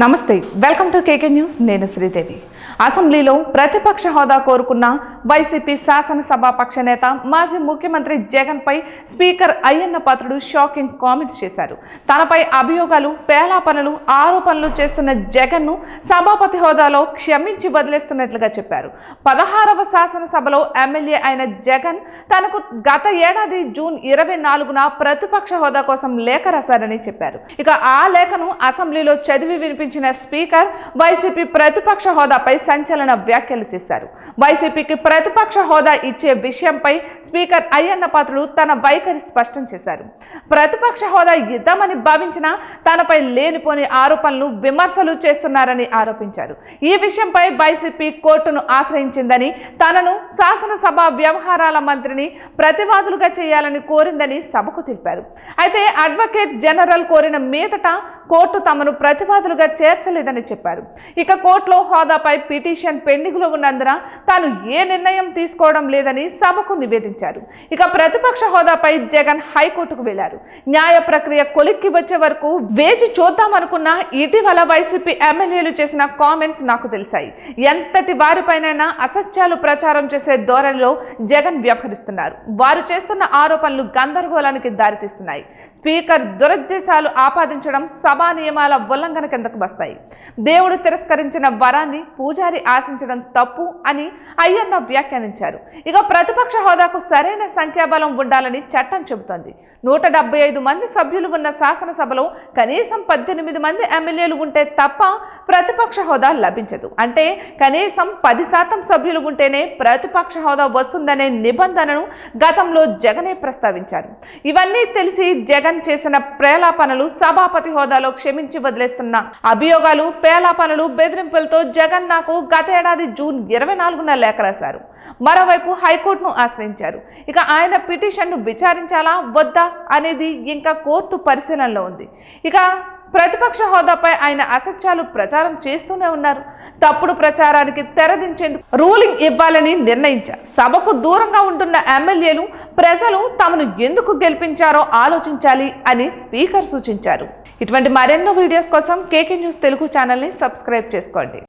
నమస్తే welcome to KK news నేను శ్రీదేవి అసెంబ్లీలో ప్రతిపక్ష హోదా కోరుకున్న వైసీపీ శాసనసభాపక్ష నేత మాజీ ముఖ్యమంత్రి జగన్ పై speaker Ayyanna Patrudu shocking comments చేశారు. తనపై అభియోగాలు పేలాపనలు ఆరోపణలు చేస్తున్న జగన్ ను సభాపతి హోదాలో క్షమించి వదిలేస్తున్నట్లుగా చెప్పారు. 16వ శాసనసభలో ఎమ్మెల్యే అయిన జగన్ తనకు గత ఏడాది జూన్ 24న ప్రతిపక్ష హోదా కోసం లేఖ రాశారని చెప్పారు. ఇక ఆ లేఖను అసెంబ్లీలో చదివి వినిపించిన స్పీకర్ వైసీపీ ప్రతిపక్ష హోదాపై సంచలన వ్యాఖ్యలు చేశారు. వైసీపీకి ప్రతిపక్ష హోదా ఇచ్చే విషయంపై స్పీకర్ అయ్యన్న పాత్రుడు తన వైఖరి స్పష్టం చేశారు. ప్రతిపక్ష హోదా ఇద్దామని భావించిన తనపై లేనిపోని ఆరోపణలు విమర్శలు చేస్తున్నారని ఆరోపించారు. ఈ విషయంపై వైసీపీ కోర్టును ఆశ్రయించిందని తనను శాసనసభ వ్యవహారాల మంత్రిని ప్రతివాదులుగా చేయాలని కోరిందని సభకు తెలిపారు. అయితే అడ్వకేట్ జనరల్ కోరిన మీదట కోర్టు తమను ప్రతివాదులుగా చేర్చలేదని చెప్పారు. ఇక కోర్టులో హోదాపై పిటిషన్ పెండింగ్ లో ఉన్నందున తాను ఏ నిర్ణయం తీసుకోవడం లేదని సభకు నివేదించారు. ఇక ప్రతిపక్ష హోదాపై జగన్ హైకోర్టుకు వెళ్లారు. న్యాయ ప్రక్రియ కొలిక్కి వచ్చే వరకు వేచి చూద్దామనుకున్న ఇటీవల వైసీపీ ఎమ్మెల్యేలు చేసిన కామెంట్స్ నాకు తెలిసాయి. ఎంతటి వారిపైనైనా అసత్యాలు ప్రచారం చేసే ధోరణిలో జగన్ వ్యవహరిస్తున్నారు. వారు చేస్తున్న ఆరోపణలు గందరగోళానికి దారితీస్తున్నాయి. స్పీకర్ దురుద్దేశాలు ఆపాదించడం సభా నియమాల ఉల్లంఘన కిందకు వస్తాయి. దేవుడు తిరస్కరించిన వరాన్ని పూజారి ఆశించడం తప్పు అని అయ్యన్న వ్యాఖ్యానించారు. ఇక ప్రతిపక్ష హోదాకు సరైన సంఖ్యాబలం ఉండాలని చట్టం చెబుతోంది. 175 మంది సభ్యులు ఉన్న శాసనసభలో కనీసం 18 మంది ఎమ్మెల్యేలు ఉంటే తప్ప ప్రతిపక్ష హోదా లభించదు. అంటే కనీసం 10% సభ్యులు ఉంటేనే ప్రతిపక్ష హోదా వస్తుందనే నిబంధనను గతంలో జగనే ప్రస్తావించారు. ఇవన్నీ తెలిసి జగన్ చేసిన ప్రేలాపనలు సభాపతి హోదాలో క్షమించి వదిలేస్తున్న అభియోగాలు పేలాపనలు బెదిరింపులతో జగన్ నాకు గత ఏడాది జూన్ 24న లేఖ రాశారు. మరోవైపు హైకోర్టును ఆశ్రయించారు. ఇక ఆయన పిటిషన్ను విచారించాలా వద్దా అనేది ఇంకా కోర్టు పరిశీలనలో ఉంది. ఇక ప్రతిపక్ష హోదాపై ఆయన అసత్యాలు ప్రచారం చేస్తూనే ఉన్నారు. తప్పుడు ప్రచారానికి తెరదించేందుకు రూలింగ్ ఇవ్వాలని నిర్ణయించారు. సభకు దూరంగా ఉంటున్న ఎమ్మెల్యేలు ప్రజలు తమను ఎందుకు గెలిపించారో ఆలోచించాలి అని స్పీకర్ సూచించారు. ఇటువంటి మరెన్నో వీడియోస్ కోసం కేకే న్యూస్ తెలుగు ఛానల్ని సబ్స్క్రైబ్ చేసుకోండి.